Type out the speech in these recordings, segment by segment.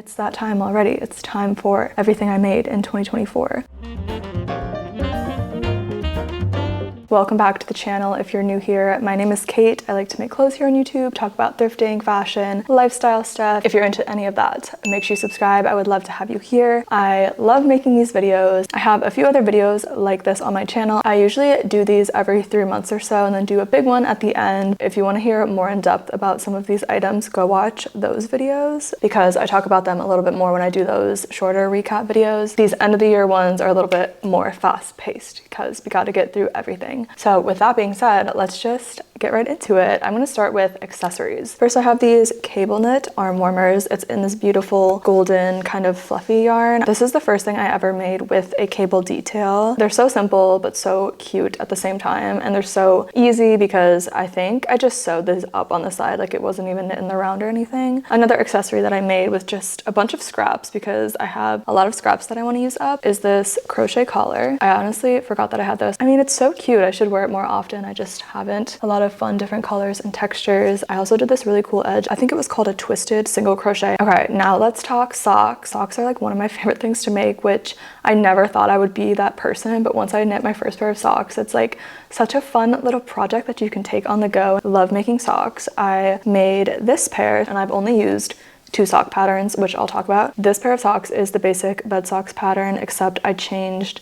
It's that time already. It's time for everything I made in 2024. Welcome back to the channel if you're new here. My name is Kate. I like to make clothes here on YouTube, talk about thrifting, fashion, lifestyle stuff. If you're into any of that, make sure you subscribe. I would love to have you here. I love making these videos. I have a few other videos like this on my channel. I usually do these every 3 months or so and then do a big one at the end. If you want to hear more in depth about some of these items, go watch those videos because I talk about them a little bit more when I do those shorter recap videos. These end of the year ones are a little bit more fast paced because we got to get through everything. So with that being said, let's just get right into it. I'm going to start with accessories. First, I have these cable knit arm warmers. It's in this beautiful golden kind of fluffy yarn. This is the first thing I ever made with a cable detail. They're so simple but so cute at the same time, and they're so easy because I think I just sewed this up on the side, like it wasn't even knit in the round or anything. Another accessory that I made with just a bunch of scraps because I have a lot of scraps that I want to use up is this crochet collar. I honestly forgot that I had this. I mean, it's so cute. I should wear it more often. I just haven't. A lot of fun different colors and textures. I also did this really cool edge. I think it was called a twisted single crochet. Okay, now let's talk socks. Socks are like one of my favorite things to make, which I never thought I would be that person, but once I knit my first pair of socks, it's like such a fun little project that you can take on the go. I love making socks. I made this pair and I've only used 2 sock patterns, which I'll talk about. This pair of socks is the basic bed socks pattern, except I changed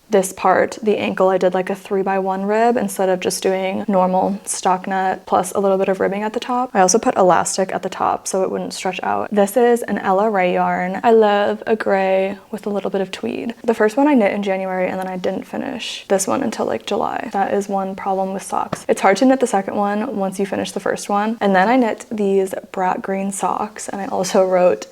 this part, the ankle. I did like a 3x1 rib instead of just doing normal stockinette plus a little bit of ribbing at the top. I also put elastic at the top so it wouldn't stretch out. This is an Ella Ray yarn. I love a gray with a little bit of tweed. The first one I knit in January and then I didn't finish this one until like July. That is one problem with socks. It's hard to knit the second one once you finish the first one. And then I knit these brat green socks and I also wrote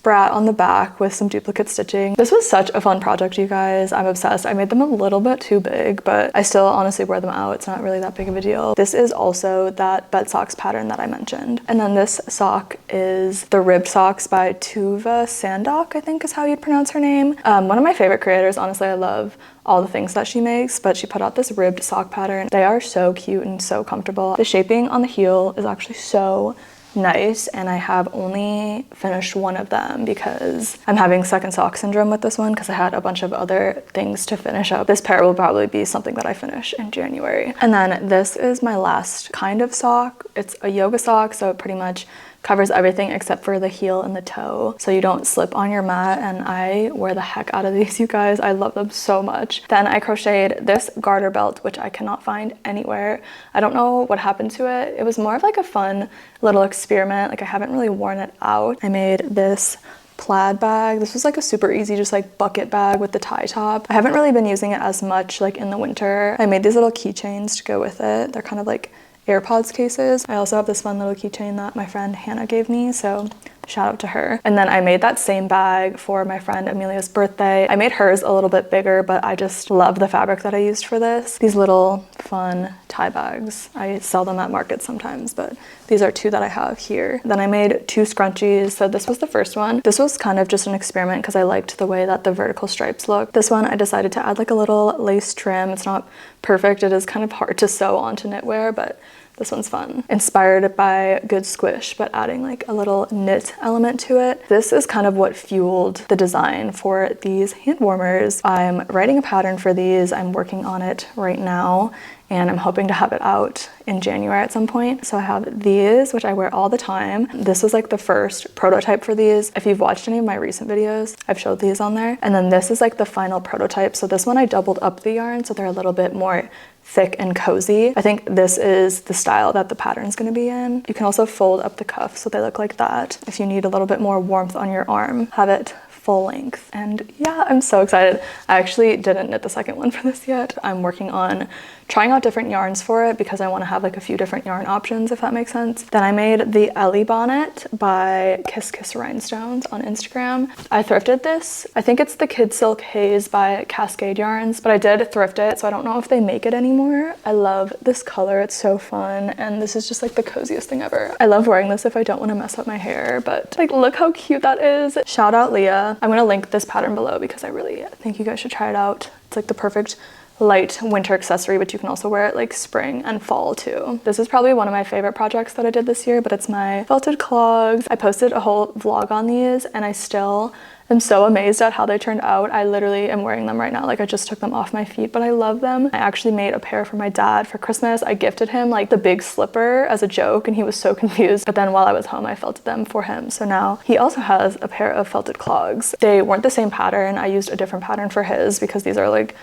brat on the back with some duplicate stitching. This was such a fun project, you guys. I'm obsessed. I made them a little bit too big, but I still honestly wear them out. It's not really that big of a deal. This is also that bed socks pattern that I mentioned. And then this sock is the ribbed socks by Tuva Sandok, I think is how you'd pronounce her name. One of my favorite creators. Honestly, I love all the things that she makes, but she put out this ribbed sock pattern. They are so cute and so comfortable. The shaping on the heel is actually so nice, and I have only finished one of them because I'm having second sock syndrome with this one because I had a bunch of other things to finish up. This pair will probably be something that I finish in January. And then this is my last kind of sock. It's a yoga sock, so it pretty much covers everything except for the heel and the toe so you don't slip on your mat, and I wear the heck out of these, you guys. I love them so much. Then I crocheted this garter belt, which I cannot find anywhere. I don't know what happened to it. It was more of like a fun little experiment. Like I haven't really worn it out. I made this plaid bag. This was like a super easy just like bucket bag with the tie top. I haven't really been using it as much like in the winter. I made these little keychains to go with it. They're kind of like AirPods cases. I also have this fun little keychain that my friend Hannah gave me, so shout out to her. And then I made that same bag for my friend Amelia's birthday. I made hers a little bit bigger, but I just love the fabric that I used for this. These little fun tie bags. I sell them at markets sometimes, but these are 2 that I have here. Then I made 2 scrunchies. So this was the first one. This was kind of just an experiment because I liked the way that the vertical stripes look. This one I decided to add like a little lace trim. It's not perfect. It is kind of hard to sew onto knitwear, but this one's fun. Inspired by Good Squish, but adding like a little knit element to it. This is kind of what fueled the design for these hand warmers. I'm writing a pattern for these. I'm working on it right now, and I'm hoping to have it out in January at some point. So I have these, which I wear all the time. This was like the first prototype for these. If you've watched any of my recent videos, I've showed these on there. And then this is like the final prototype. So this one I doubled up the yarn so they're a little bit more thick and cozy. I think this is the style that the pattern's gonna be in. You can also fold up the cuffs so they look like that. If you need a little bit more warmth on your arm, have it full length. And yeah, I'm so excited. I actually didn't knit the second one for this yet. I'm working on trying out different yarns for it because I want to have like a few different yarn options, if that makes sense. Then I made the Ellie bonnet by Kiss Kiss Rhinestones on Instagram. I thrifted this. I think it's the Kid Silk Haze by Cascade Yarns, but I did thrift it, so I don't know if they make it anymore. I love this color. It's so fun, and this is just like the coziest thing ever. I love wearing this if I don't want to mess up my hair, but like look how cute that is. Shout out Leah. I'm gonna link this pattern below because I really think you guys should try it out. It's like the perfect light winter accessory, but you can also wear it like spring and fall too. This is probably one of my favorite projects that I did this year, but it's my felted clogs. I posted a whole vlog on these and I still am so amazed at how they turned out. I literally am wearing them right now. Like I just took them off my feet, but I love them. I actually made a pair for my dad for Christmas. I gifted him like the big slipper as a joke and he was so confused. But then while I was home, I felted them for him. So now he also has a pair of felted clogs. They weren't the same pattern. I used a different pattern for his because these are like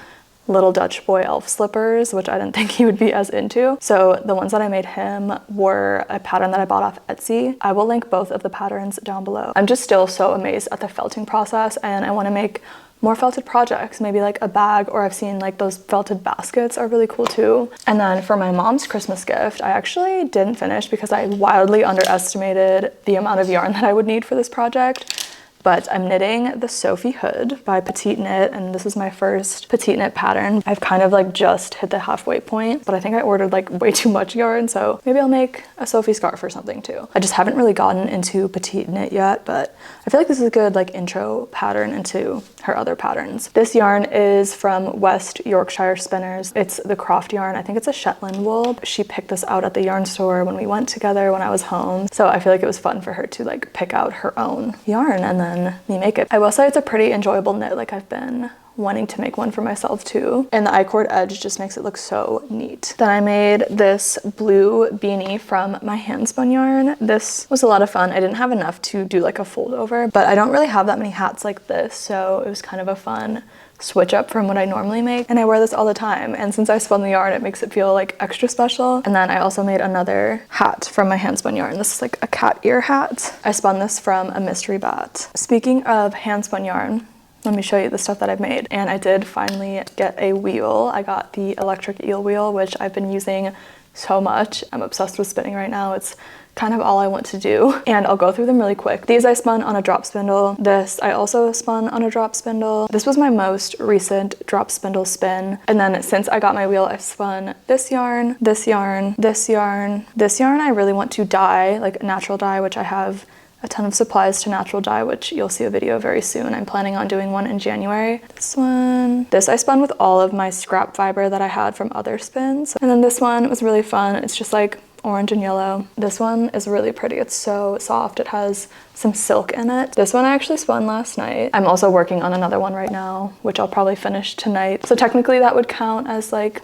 little Dutch boy elf slippers, which I didn't think he would be as into. So the ones that I made him were a pattern that I bought off Etsy. I will link both of the patterns down below. I'm just still so amazed at the felting process and I want to make more felted projects, maybe like a bag, or I've seen like those felted baskets are really cool too. And then for my mom's Christmas gift, I actually didn't finish because I wildly underestimated the amount of yarn that I would need for this project. But I'm knitting the Sophie hood by Petite Knit, and this is my first Petite Knit pattern. I've kind of like just hit the halfway point, but I think I ordered like way too much yarn, so maybe I'll make a Sophie scarf or something too. I just haven't really gotten into Petite Knit yet, but I feel like this is a good like intro pattern into her other patterns. This yarn is from West Yorkshire Spinners. It's the Croft yarn. I think it's a Shetland wool. She picked this out at the yarn store when we went together when I was home, so I feel like it was fun for her to like pick out her own yarn and then me make it. I will say it's a pretty enjoyable knit. Like I've been wanting to make one for myself too, and the I-cord edge just makes it look so neat. Then I made this blue beanie from my hand spun yarn. This was a lot of fun. I didn't have enough to do like a fold over, but I don't really have that many hats like this, so it was kind of a fun switch up from what I normally make, and I wear this all the time, and since I spun the yarn it makes it feel like extra special. And then I also made another hat from my hand spun yarn. This is like a cat ear hat. I spun this from a mystery bat. Speaking of hand spun yarn, let me show you the stuff that I've made. And I did finally get a wheel. I got the electric eel wheel, which I've been using so much. I'm obsessed with spinning right now. It's kind of all I want to do, and I'll go through them really quick. These I spun on a drop spindle. This I also spun on a drop spindle. This was my most recent drop spindle spin, and then since I got my wheel, I've spun this yarn, this yarn, this yarn, this yarn. I really want to dye, like natural dye, which I have a ton of supplies to natural dye, which you'll see a video very soon. I'm planning on doing one in January. This one, this I spun with all of my scrap fiber that I had from other spins. And then this one was really fun. It's just like orange and yellow. This one is really pretty. It's so soft. It has some silk in it. This one I actually spun last night. I'm also working on another one right now, which I'll probably finish tonight. So technically that would count as like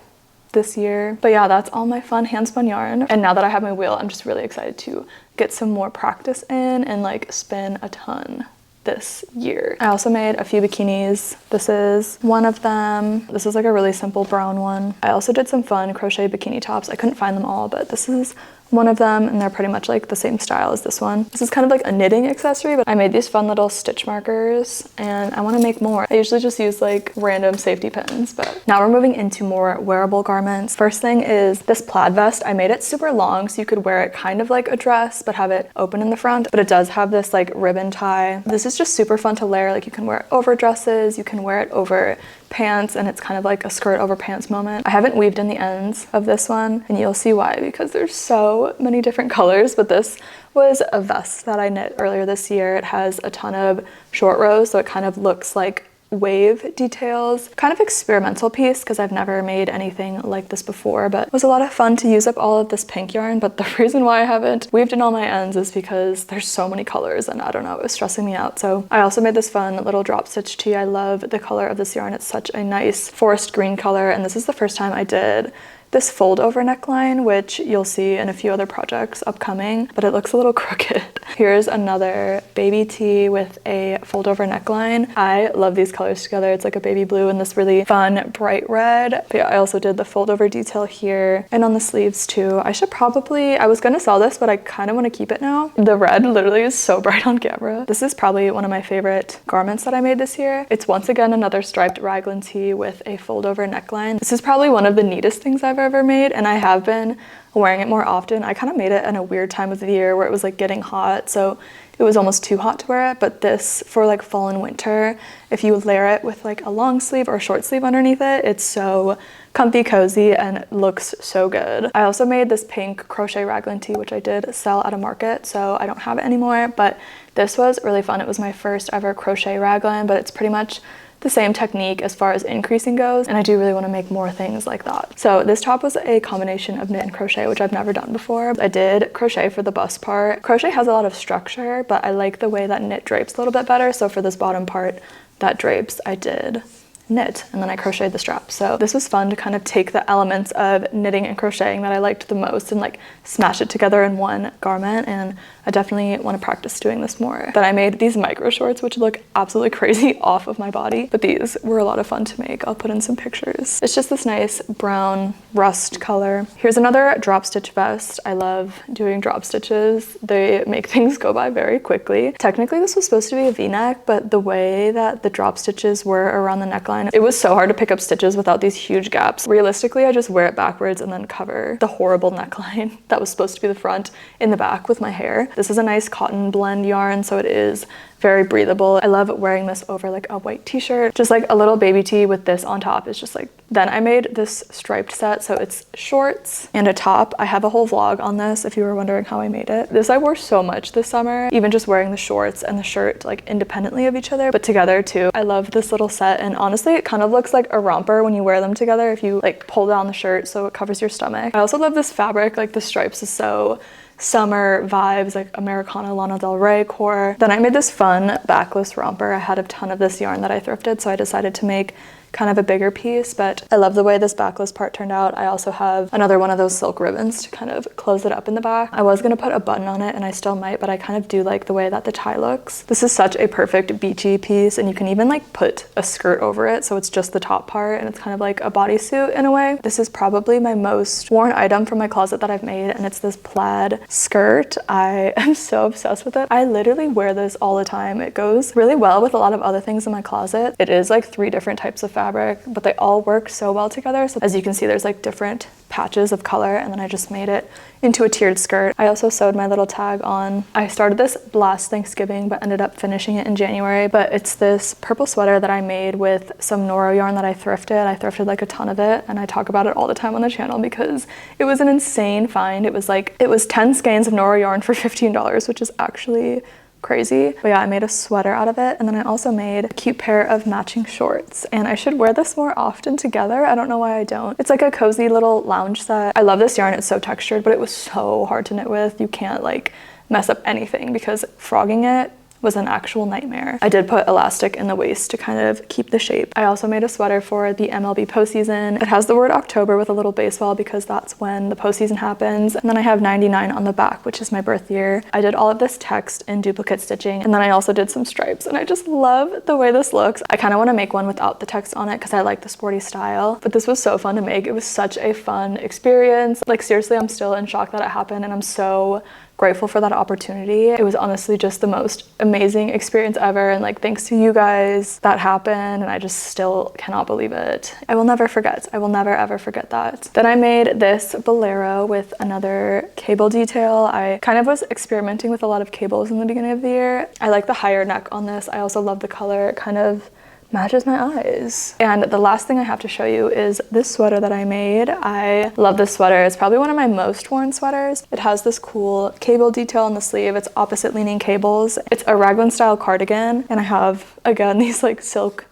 this year. But yeah, that's all my fun hand spun yarn. And now that I have my wheel, I'm just really excited to get some more practice in and like spin a ton this year. I also made a few bikinis. This is one of them. This is like a really simple brown one. I also did some fun crochet bikini tops. I couldn't find them all, but this is one of them, and they're pretty much like the same style as this one. This is kind of like a knitting accessory, but I made these fun little stitch markers and I want to make more. I usually just use like random safety pins, but now we're moving into more wearable garments. First thing is this plaid vest. I made it super long so you could wear it kind of like a dress but have it open in the front, but it does have this like ribbon tie. This is just super fun to layer. Like you can wear it over dresses, you can wear it over pants, and it's kind of like a skirt over pants moment. I haven't weaved in the ends of this one, and you'll see why, because there's so many different colors, but this was a vest that I knit earlier this year. It has a ton of short rows, so it kind of looks like wave details. Kind of experimental piece because I've never made anything like this before, but it was a lot of fun to use up all of this pink yarn. But the reason why I haven't weaved in all my ends is because there's so many colors and I don't know, it was stressing me out. So I also made this fun little drop stitch tee. I love the color of this yarn. It's such a nice forest green color, and this is the first time I did this fold over neckline, which you'll see in a few other projects upcoming, but it looks a little crooked. Here's another baby tee with a fold over neckline. I love these colors together. It's like a baby blue and this really fun bright red. But yeah, I also did the fold over detail here and on the sleeves too. I was gonna sell this, but I kind of want to keep it now. The red literally is so bright on camera. This is probably one of my favorite garments that I made this year. It's once again another striped raglan tee with a fold over neckline. This is probably one of the neatest things I've ever made, and I have been wearing it more often. I kind of made it in a weird time of the year where it was like getting hot, so it was almost too hot to wear it. But this for like fall and winter, if you layer it with like a long sleeve or a short sleeve underneath it, it's so comfy, cozy, and it looks so good. I also made this pink crochet raglan tee, which I did sell at a market, so I don't have it anymore, but this was really fun. It was my first ever crochet raglan, but it's pretty much the same technique as far as increasing goes, and I do really want to make more things like that. So this top was a combination of knit and crochet, which I've never done before. I did crochet for the bust part. Crochet has a lot of structure, but I like the way that knit drapes a little bit better, so for this bottom part that drapes, I did knit, and then I crocheted the strap. So this was fun to kind of take the elements of knitting and crocheting that I liked the most and like smash it together in one garment, and I definitely want to practice doing this more. Then I made these micro shorts, which look absolutely crazy off of my body, but these were a lot of fun to make. I'll put in some pictures. It's just this nice brown rust color. Here's another drop stitch vest. I love doing drop stitches. They make things go by very quickly. Technically this was supposed to be a v-neck, but the way that the drop stitches were around the neckline, it was so hard to pick up stitches without these huge gaps. Realistically, I just wear it backwards and then cover the horrible neckline that was supposed to be the front in the back with my hair. This is a nice cotton blend yarn, so it is very breathable. I love wearing this over like a white t-shirt, just like a little baby tee with this on top. It's just like, then I made this striped set, so it's shorts and a top. I have a whole vlog on this if you were wondering how I made it. This I wore so much this summer, even just wearing the shorts and the shirt like independently of each other, but together too. I love this little set, and honestly it kind of looks like a romper when you wear them together if you like pull down the shirt so it covers your stomach. I also love this fabric, like the stripes is so summer vibes, like Americana Lana Del Rey core. Then I made this fun backless romper. I had a ton of this yarn that I thrifted, so I decided to make kind of a bigger piece, but I love the way this backless part turned out. I also have another one of those silk ribbons to kind of close it up in the back. I was gonna put a button on it, and I still might, but I kind of do like the way that the tie looks. This is such a perfect beachy piece, and you can even like put a skirt over it, so it's just the top part and it's kind of like a bodysuit in a way. This is probably my most worn item from my closet that I've made, and it's this plaid skirt. I am so obsessed with it. I literally wear this all the time. It goes really well with a lot of other things in my closet. It is like 3 different types of fabric, but they all work so well together. So as you can see, there's like different patches of color, and then I just made it into a tiered skirt. I also sewed my little tag on. I started this last Thanksgiving, but ended up finishing it in January. But it's this purple sweater that I made with some Noro yarn that I thrifted. I thrifted like a ton of it, and I talk about it all the time on the channel because it was an insane find. It was 10 skeins of Noro yarn for $15, which is actually crazy. But yeah, I made a sweater out of it, and then I also made a cute pair of matching shorts, and I should wear this more often together. I don't know why I don't. It's like a cozy little lounge set. I love this yarn. It's so textured, but it was so hard to knit with. You can't like mess up anything because frogging it was an actual nightmare. I did put elastic in the waist to kind of keep the shape. I also made a sweater for the MLB postseason. It has the word October with a little baseball because that's when the postseason happens. And then I have 99 on the back, which is my birth year. I did all of this text in duplicate stitching, and then I also did some stripes, and I just love the way this looks. I kind of want to make one without the text on it because I like the sporty style, but this was so fun to make. It was such a fun experience. Like seriously, I'm still in shock that it happened, and I'm so grateful for that opportunity. It was honestly just the most amazing experience ever, and like thanks to you guys that happened, and I just still cannot believe it. I will never forget. I will never ever forget that. Then I made this bolero with another cable detail. I kind of was experimenting with a lot of cables in the beginning of the year. I like the higher neck on this. I also love the color. It kind of matches my eyes. And the last thing I have to show you is this sweater that I made. I love this sweater. It's probably one of my most worn sweaters. It has this cool cable detail on the sleeve. It's opposite leaning cables. It's a raglan style cardigan, and I have again these like silk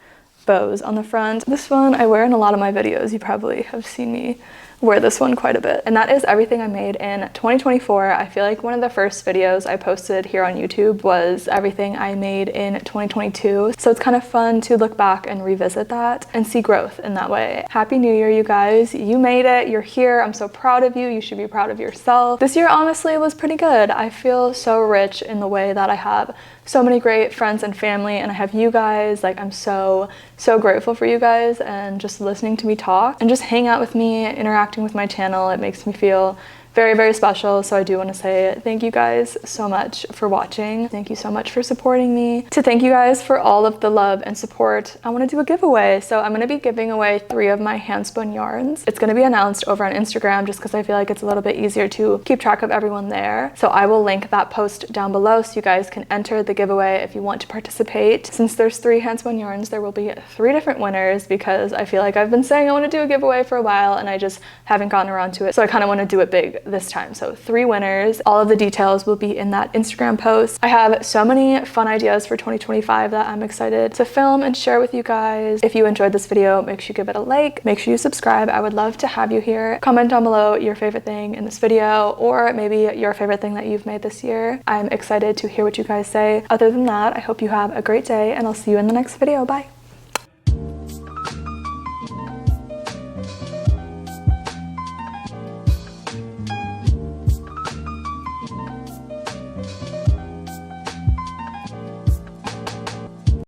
bows on the front. This one I wear in a lot of my videos. You probably have seen me wear this one quite a bit. And that is everything I made in 2024. I feel like one of the first videos I posted here on YouTube was everything I made in 2022. So it's kind of fun to look back and revisit that and see growth in that way. Happy New Year, you guys. You made it. You're here. I'm so proud of you. You should be proud of yourself. This year honestly was pretty good. I feel so rich in the way that I have so many great friends and family, and I have you guys. Like I'm so grateful for you guys and just listening to me talk and just hang out with me, interacting with my channel. It makes me feel very, very special. So I do want to say thank you guys so much for watching. Thank you so much for supporting me. To thank you guys for all of the love and support, I want to do a giveaway. So I'm going to be giving away 3 of my hand spun yarns. It's going to be announced over on Instagram just because I feel like it's a little bit easier to keep track of everyone there. So I will link that post down below so you guys can enter the giveaway if you want to participate. Since there's 3 hand spun yarns, there will be 3 different winners because I feel like I've been saying I want to do a giveaway for a while and I just haven't gotten around to it. So I kind of want to do it big this time. So 3 winners. All of the details will be in that Instagram post. I have so many fun ideas for 2025 that I'm excited to film and share with you guys. If you enjoyed this video, make sure you give it a like. Make sure you subscribe. I would love to have you here. Comment down below your favorite thing in this video, or maybe your favorite thing that you've made this year. I'm excited to hear what you guys say. Other than that, I hope you have a great day and I'll see you in the next video. Bye.